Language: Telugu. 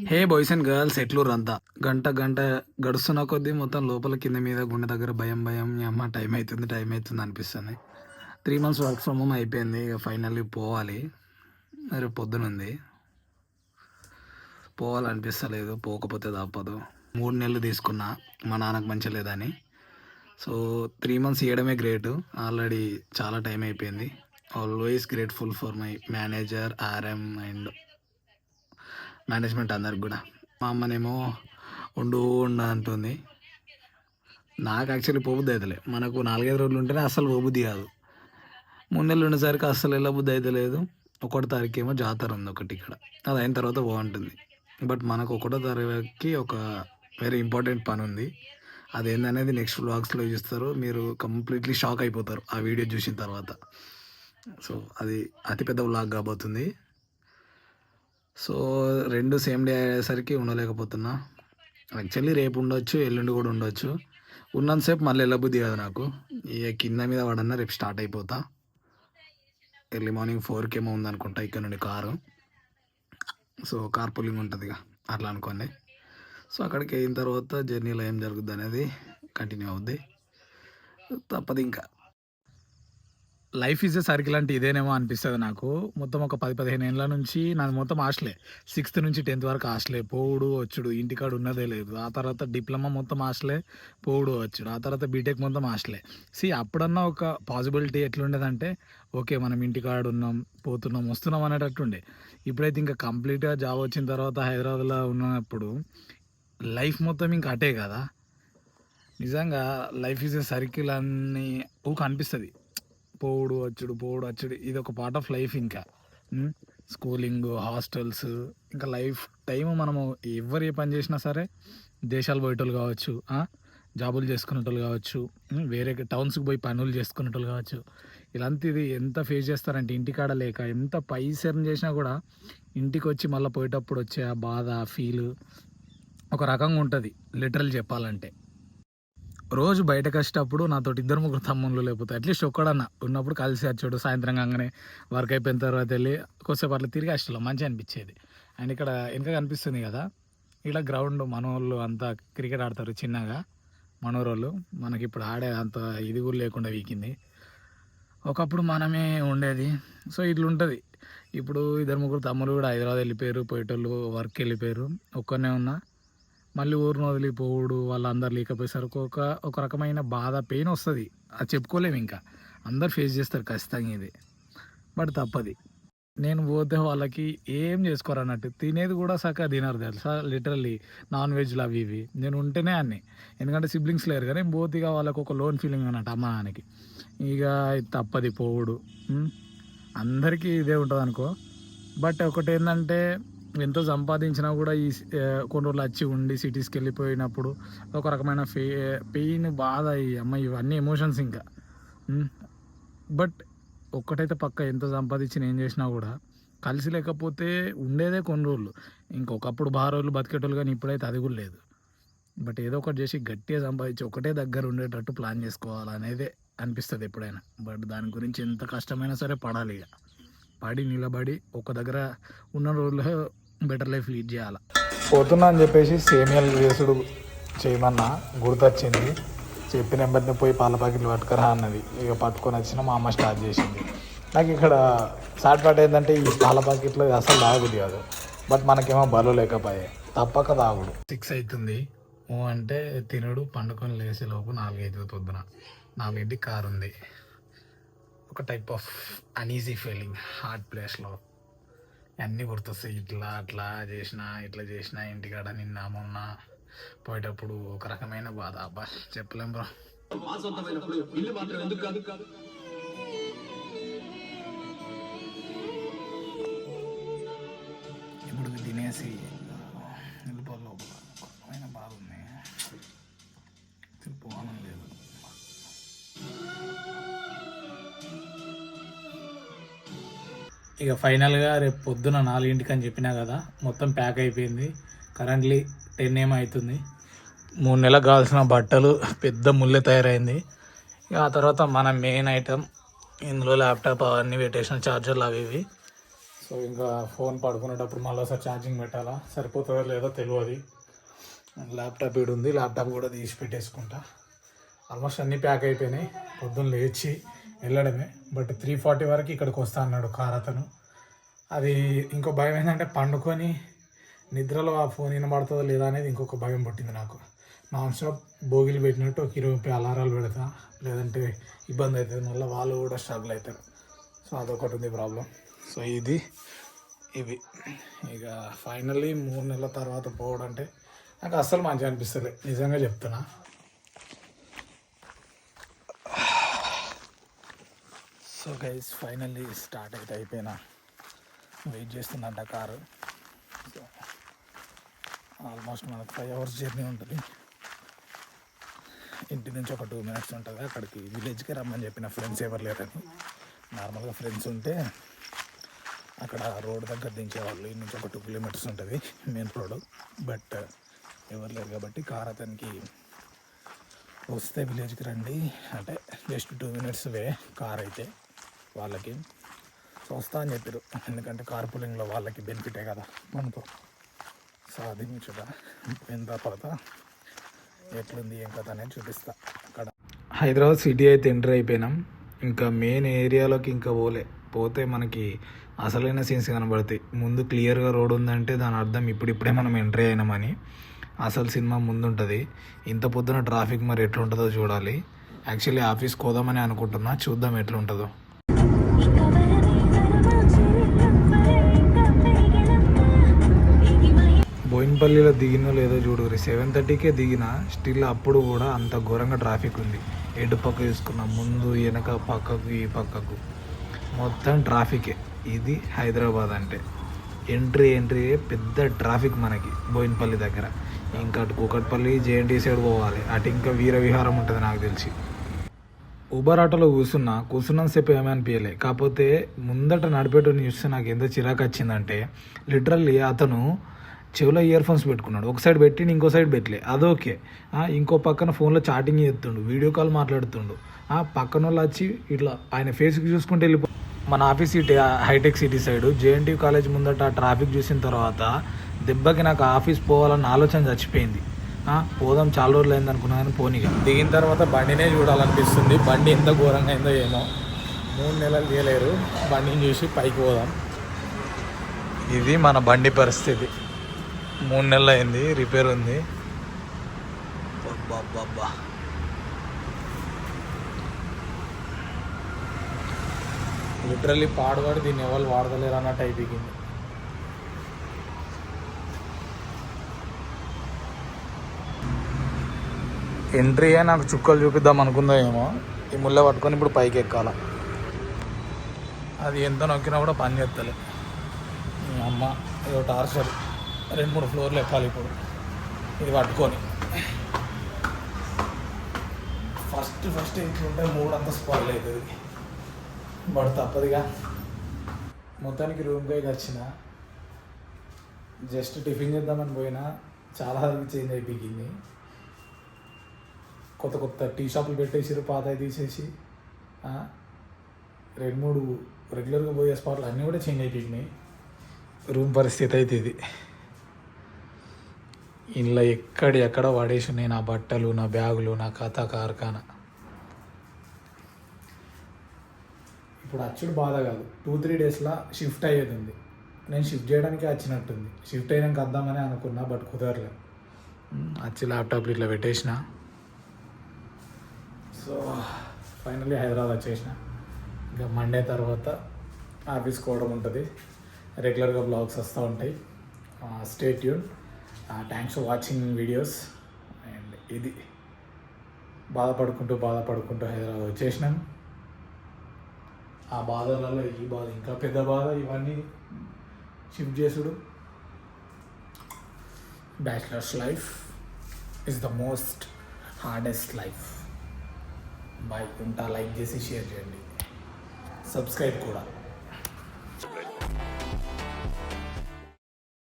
హే బాయ్స్ అండ్ గర్ల్స్, ఎట్లూరు అంతా గంట గంట గడుస్తున్న కొద్దీ మొత్తం లోపల కింద మీద గుండె దగ్గర భయం భయం, ఈ అమ్మ టైం అవుతుంది అనిపిస్తుంది. 3 months వర్క్ ఫ్రమ్ హోమ్ అయిపోయింది. ఇక ఫైనల్లీ పోవాలి. మరి పొద్దునుంది, పోవాలనిపిస్తలేదు. పోకపోతే తప్పదు. 3 నెలలు తీసుకున్నా మా నాన్నకు మంచి లేదని. సో 3 months ఇవ్వడమే గ్రేట్. ఆల్రెడీ చాలా టైం అయిపోయింది. Always grateful for my manager, RM and management అందరికి కూడా. మా అమ్మనేమో ఉండు అంటుంది. నాకు యాక్చువల్లీ పోబుద్ది అవుతలే. మనకు 4-5 రోజులు ఉంటేనే అస్సలు పోబుద్ది కాదు. 3 నెలలు ఉండేసరికి అస్సలు వెళ్ళబుద్ధి అయితే లేదు. 1వ తారీఖు ఏమో జాతర ఉంది ఒకటి ఇక్కడ, అది అయిన తర్వాత బాగుంటుంది. బట్ మనకు 1వ తారీఖుకి ఒక వెరీ ఇంపార్టెంట్ పని ఉంది. అదేందనేది నెక్స్ట్ వ్లాగ్స్లో చూస్తారు. మీరు కంప్లీట్లీ షాక్ అయిపోతారు ఆ వీడియో చూసిన తర్వాత. సో అది అతిపెద్ద వ్లాగ్ కాబోతుంది. సో 2 సేమ్ డే అయ్యేసరికి ఉండలేకపోతున్నా. యాక్చువల్లీ రేపు ఉండొచ్చు, ఎల్లుండి కూడా ఉండొచ్చు. ఉన్నంతసేపు మళ్ళీ వెళ్ళబుద్ధి కాదు నాకు. ఇక కింద మీద వాడన్నా రేపు స్టార్ట్ అయిపోతా. ఎర్లీ మార్నింగ్ 4కి ఏమో ఉందనుకుంటా ఇక్కడ నుండి కారు. సో కార్ పుల్లింగ్ ఉంటుంది ఇక అట్లా అనుకోండి. సో అక్కడికి అయిన తర్వాత జర్నీలో ఏం జరుగుద్ది అనేది కంటిన్యూ అవుద్ది. తప్పదు ఇంకా. లైఫ్ ఈజ్ ఎ సర్కిల్ అంటే ఇదేనేమో అనిపిస్తుంది నాకు. మొత్తం ఒక 10-15 ఏళ్ళ నుంచి నాది మొత్తం హాస్టలే. 6th నుంచి 10th వరకు హాస్టలే. పోవుడు వచ్చుడు, ఇంటికాడ ఉన్నదే లేదు. ఆ తర్వాత డిప్లొమా మొత్తం హాస్టలే, పోవుడు వచ్చుడు. ఆ తర్వాత బీటెక్ మొత్తం హాస్టలే. అప్పుడన్నా ఒక పాసిబిలిటీ ఎట్లుండేదంటే ఓకే మనం ఇంటికాడ ఉన్నాం, పోతున్నాం, వస్తున్నాం అనేటట్టుండే. ఇప్పుడైతే ఇంకా కంప్లీట్గా జాబ్ వచ్చిన తర్వాత హైదరాబాద్లో ఉన్నప్పుడు లైఫ్ మొత్తం ఇంకా అటే కదా. నిజంగా లైఫ్ ఈజ్ ఎ సర్కిల్ అని ఊక అనిపిస్తుంది. పోవుడు వచ్చుడు ఇది ఒక పార్ట్ ఆఫ్ లైఫ్. ఇంకా స్కూలింగ్, హాస్టల్స్, ఇంకా లైఫ్ టైం మనము ఎవరు ఏ పని చేసినా సరే, దేశాలు పోయేటోళ్ళు కావచ్చు, జాబులు చేసుకునేటోళ్ళు కావచ్చు, వేరే టౌన్స్కి పోయి పనులు చేసుకునేటోళ్ళు కావచ్చు. ఇలాంటిది ఎంత ఫేస్ చేస్తారంటే ఇంటికాడ లేక ఎంత పైసర్ని చేసినా కూడా ఇంటికి వచ్చి మళ్ళీ పోయేటప్పుడు వచ్చే ఆ బాధ, ఆ ఫీల్ ఒక రకంగా ఉంటుంది లిటరల్ చెప్పాలంటే. రోజు బయటకు వచ్చేటప్పుడు నాతో 2-3 తమ్ముళ్ళు లేకపోతే అట్లీస్ట్ ఒక్కడన్నా ఉన్నప్పుడు కలిసి వచ్చాడు. సాయంత్రం కాగానే వర్క్ అయిపోయిన తర్వాత వెళ్ళి కొద్దిసేపు అట్లా తిరిగి వచ్చేలో మంచిగా అనిపించేది. అండ్ ఇక్కడ వెనక కనిపిస్తుంది కదా, ఇక్కడ గ్రౌండ్ మనోళ్ళు అంతా క్రికెట్ ఆడతారు చిన్నగా. మనోరోళ్ళు మనకి ఇప్పుడు ఆడే అంత ఇది కూడా లేకుండా వీకింది. ఒకప్పుడు మనమే ఉండేది. సో ఇట్లుంటుంది. ఇప్పుడు 2-3 తమ్ముళ్ళు కూడా హైదరాబాద్ వెళ్ళిపోయారు, పోయేటోళ్ళు వర్క్ వెళ్ళిపోయారు. ఒక్కనే ఉన్నా. మళ్ళీ ఊరిని వదిలిపోవుడు, వాళ్ళందరు లేకపోయేసరికి ఒక రకమైన బాధ, పెయిన్ వస్తుంది. అది చెప్పుకోలేము. ఇంకా అందరు ఫేస్ చేస్తారు ఖచ్చితంగా ఇది. బట్ తప్పది. నేను పోతే వాళ్ళకి ఏం చేసుకోరు అన్నట్టు. తినేది కూడా సక్క తినరు తెలుసా. లిటరల్లీ నాన్ వెజ్లు అవి ఇవి. నేను ఉంటేనే అన్నీ, ఎందుకంటే సిబ్లింగ్స్ లేరు కదా. నేను పోతే ఇక వాళ్ళకి ఒక లోన్ ఫీలింగ్ అన్నట్టు అమ్మ నాన్నకి. ఇక తప్పది పోవుడు. అందరికీ ఇదే ఉంటుంది అనుకో. బట్ ఒకటి ఏంటంటే ఎంతో సంపాదించినా కూడా ఈ కొన్ని రోజులు వచ్చి ఉండి సిటీస్కి వెళ్ళిపోయినప్పుడు ఒక రకమైన పెయిన్, బాధ, ఈ అమ్మాయి ఇవన్నీ ఎమోషన్స్ ఇంకా. బట్ ఒక్కటైతే పక్క, ఎంత సంపాదించిన ఏం చేసినా కూడా కలిసి లేకపోతే ఉండేదే కొన్ని రోజులు. ఇంకొకప్పుడు బాగా రోజులు బతికేటోళ్ళు, కానీ ఇప్పుడైతే అది కూడా లేదు. బట్ ఏదో ఒకటి చేసి గట్టిగా సంపాదించి ఒకటే దగ్గర ఉండేటట్టు ప్లాన్ చేసుకోవాలనేదే అనిపిస్తుంది ఎప్పుడైనా. బట్ దాని గురించి ఎంత కష్టమైనా సరే పడాలి. ఇక పడి నిలబడి ఒక దగ్గర ఉన్న రోజుల్లో బెటర్ లైఫ్ లీడ్ చేయాలి. పోతున్నా అని చెప్పేసి సేమియాలు వేసుడు చేయమన్నా గుర్తొచ్చింది. చెప్పిన వెంబడిని పోయి పాల ప్యాకెట్లు పట్టుకురా అన్నది. ఇక పట్టుకొని వచ్చిన మా అమ్మ స్టార్ట్ చేసింది. నాకు ఇక్కడ సాట్ పాట ఏంటంటే ఈ పాల ప్యాకెట్లు అసలు తాగుది కాదు. బట్ మనకేమో బలు లేకపోయాయి, తప్పక తాగుడు. 6 అవుతుంది అంటే తినడు. పండుకొని లేసేలోపు 4 అవుతుంది పొద్దున. 4ంటికి కారు ఉంది. ఒక type of uneasy feeling heart ప్లేస్లో. అన్నీ గుర్తొస్తాయి. ఇట్లా చేసిన ఇంటికాడ నిన్న మొన్న పోయేటప్పుడు ఒక రకమైన బాధ. అబ్బా చెప్పలేం బ్రో. ఇప్పుడు తినేసి వెళ్ళిపోలో ఒక రకమైన బాధ ఉంది. పోవాలని లేదు. ఇక ఫైనల్గా రేపు పొద్దున 4ంటికి అని చెప్పినా కదా, మొత్తం ప్యాక్ అయిపోయింది. కరెంట్లీ 10 AM అవుతుంది. 3 నెలలకు కావాల్సిన బట్టలు పెద్ద ముల్లె తయారైంది. ఇక ఆ తర్వాత మన మెయిన్ ఐటమ్ ఇందులో ల్యాప్టాప్ అవన్నీ పెట్టేసిన, ఛార్జర్లు అవి ఇవి. సో ఇంకా ఫోన్ పడుకునేటప్పుడు మళ్ళీ ఒకసారి ఛార్జింగ్ పెట్టాలా, సరిపోతుందో లేదో తెలియదు. ల్యాప్టాప్ ఈడు ఉంది, ల్యాప్టాప్ కూడా తీసి పెట్టేసుకుంటా. ఆల్మోస్ట్ అన్నీ ప్యాక్ అయిపోయినాయి. పొద్దున్న లేచి వెళ్ళడమే. బట్ 3:40 వరకు ఇక్కడికి వస్తా అన్నాడు కార్ అతను. అది ఇంకో భయం ఏంటంటే పండుకొని నిద్రలో ఆ ఫోన్ వినబడుతుందో లేదా అనేది ఇంకొక భయం పుట్టింది నాకు. నాన్ స్టాప్ బోగిలు పెట్టినట్టు ఒక 20 రూపాయలు అలారాలు పెడతా, లేదంటే ఇబ్బంది అవుతుంది, మళ్ళీ వాళ్ళు కూడా స్ట్రగుల్ అవుతారు. సో అదొకటి ఉంది ప్రాబ్లం. సో ఇవి ఇక ఫైనల్లీ 3 నెలల తర్వాత పోవడం అంటే నాకు అస్సలు మంచిగా అనిపిస్తుంది, నిజంగా చెప్తున్నా. సో గైస్ ఫైనల్లీ స్టార్ట్ అయితే అయిపోయినా, వెయిట్ చేస్తుందంట కారు. సో ఆల్మోస్ట్ మనకు 5 hours జర్నీ ఉంటుంది. ఇంటి నుంచి ఒక 2 minutes ఉంటుంది. అక్కడికి విలేజ్కి రమ్మని చెప్పిన, ఫ్రెండ్స్ ఎవరు లేరని. నార్మల్గా ఫ్రెండ్స్ ఉంటే అక్కడ రోడ్ దగ్గర దించేవాళ్ళు. ఇంటి నుంచి ఒక 2 kilometers ఉంటుంది మెయిన్ రోడ్. బట్ ఎవరు లేరు కాబట్టి కార్ అతనికి వస్తే విలేజ్కి రండి అంటే జస్ట్ 2 minutes వే కార్ అయితే వాళ్ళకి. సో వస్తా అని చెప్పారు, ఎందుకంటే కార్ పులింగ్లో వాళ్ళకి బెనిఫిటే కదా మనతో. సో అది చూడ పోయిన తర్వాత ఎట్లుంది ఏం కథ అనేది చూపిస్తా. అక్కడ హైదరాబాద్ సిటీ అయితే ఎంటర్ అయిపోయినాం. ఇంకా మెయిన్ ఏరియాలోకి ఇంకా పోతే మనకి అసలైన సీన్స్ కనబడతాయి. ముందు క్లియర్గా రోడ్ ఉందంటే దాని అర్థం ఇప్పుడిప్పుడే మనం ఎంట్రీ అయినామని. అసలు సినిమా ముందుంటుంది. ఇంత పొద్దున ట్రాఫిక్ మరి ఎట్లుంటుందో చూడాలి. యాక్చువల్లీ ఆఫీస్కి పోదామని అనుకుంటున్నా, చూద్దాం ఎట్లుంటుందో. బోయిన్పల్లిలో దిగినో లేదో చూడుర్రి, 7:30కే దిగిన, స్టిల్ అప్పుడు కూడా అంత ఘోరంగా ట్రాఫిక్ ఉంది. ఎటు పక్క తీసుకున్నాం, ముందు వెనక పక్కకు ఈ పక్కకు మొత్తం ట్రాఫికే. ఇది హైదరాబాద్ అంటే. ఎంట్రీ పెద్ద ట్రాఫిక్ మనకి బోయిన్పల్లి దగ్గర. ఇంకా అటు కూకట్పల్లి జేఎన్టీ సైడ్ పోవాలి, అటు ఇంకా వీర విహారం ఉంటుంది నాకు తెలిసి. ఊబర్ ఆటోలో కూర్చున్నంతసేపు ఏమీ అనిపించలే. కాకపోతే ముందట నడిపేటోని చూస్తే నాకు ఎంత చిరాకు వచ్చిందంటే, లిటరల్లీ అతను చెవిలో ఇయర్ ఫోన్స్ పెట్టుకున్నాడు. ఒక సైడ్ పెట్టి ఇంకో సైడ్ పెట్టలే, అదోకే. ఇంకో పక్కన ఫోన్లో చాటింగ్ చేస్తుండు, వీడియో కాల్ మాట్లాడుతుండు. పక్కన వాళ్ళు వచ్చి ఇట్లా ఆయన ఫేస్కి చూసుకుంటూ వెళ్ళిపో. మన office city hitech city side JNT college ముందట ట్రాఫిక్ చూసిన తర్వాత దెబ్బకి నాకు ఆఫీస్ పోవాలన్న ఆలోచన చచ్చిపోయింది. పోదాం చాలా రోజులు అయింది అనుకున్నా కానీ పోనీగా. దిగిన తర్వాత బండినే చూడాలనిపిస్తుంది. బండి ఎంత ఘోరంగా అయిందో ఏమో. 3 నెలలు తీయలేరు, బండిని చూసి పైకి పోదాం. ఇది మన బండి పరిస్థితి. 3 నెలలు అయింది, రిపేర్ ఉంది. బాబా లిటరల్లీ పాడువాడు దీన్ని ఎవరు వాడతలేరు అన్నట్టు అయిపోయింది. ఎంట్రీయే నాకు చుక్కలు చూపిద్దాం అనుకుందా ఏమో. ఈ ముళ్ళ పట్టుకొని ఇప్పుడు పైకి ఎక్కాల. అది ఎంత నొక్కినా కూడా పని చేస్తలే. మీ అమ్మ ఏదో టార్చర్. 2-3 ఫ్లోర్లు ఎక్కాలి ఇప్పుడు ఇది పట్టుకొని. ఫస్ట్ ఇంట్లుంటే 3 అంతా స్పాయిల్ అవుతుంది. బట్ తప్పదుగా. మొత్తానికి రూమ్కి అయితే వచ్చిన. జస్ట్ టిఫిన్ చేద్దామని పోయినా, చాలా చేంజ్ అయిపోయింది. కొత్త టీ షాపులు పెట్టేసారు, పాతవి తీసేసి. 2-3 రెగ్యులర్గా పోయే స్పాట్లు అన్నీ కూడా చేంజ్ అయిపోయినాయి. రూమ్ పరిస్థితి అయితే ఇది. ఇంట్లో ఎక్కడ వాడేసి ఉన్నాయి నా బట్టలు, నా బ్యాగులు, నా కథ కార్ఖానా. ఇప్పుడు అచ్చుడు బాధ కాదు, 2-3 డేస్లో షిఫ్ట్ అయ్యేది ఉంది. నేను షిఫ్ట్ చేయడానికి వచ్చినట్టుంది. షిఫ్ట్ అయినాక వద్దామని అనుకున్నా, బట్ కుదరలేదు. వచ్చి ల్యాప్టాప్లు ఇట్లా పెట్టేసిన. సో ఫైనల్లీ హైదరాబాద్ వచ్చేసిన. ఇంకా మండే తర్వాత ఆఫీస్కి పోవడం ఉంటుంది. రెగ్యులర్గా బ్లాగ్స్ వస్తూ ఉంటాయి. Stay tune. Thanks for watching videos. And ఇది బాధపడుకుంటూ హైదరాబాద్ వచ్చేసినాం. ఆ బాధలలో ఈ బాధ ఇంకా పెద్ద బాధ. ఇవన్నీ షిఫ్ట్ చేసుడు. Bachelors life is the most hardest life. Bye. ఉంటా. లైక్ చేసి షేర్ చేయండి, సబ్స్క్రైబ్ కూడా.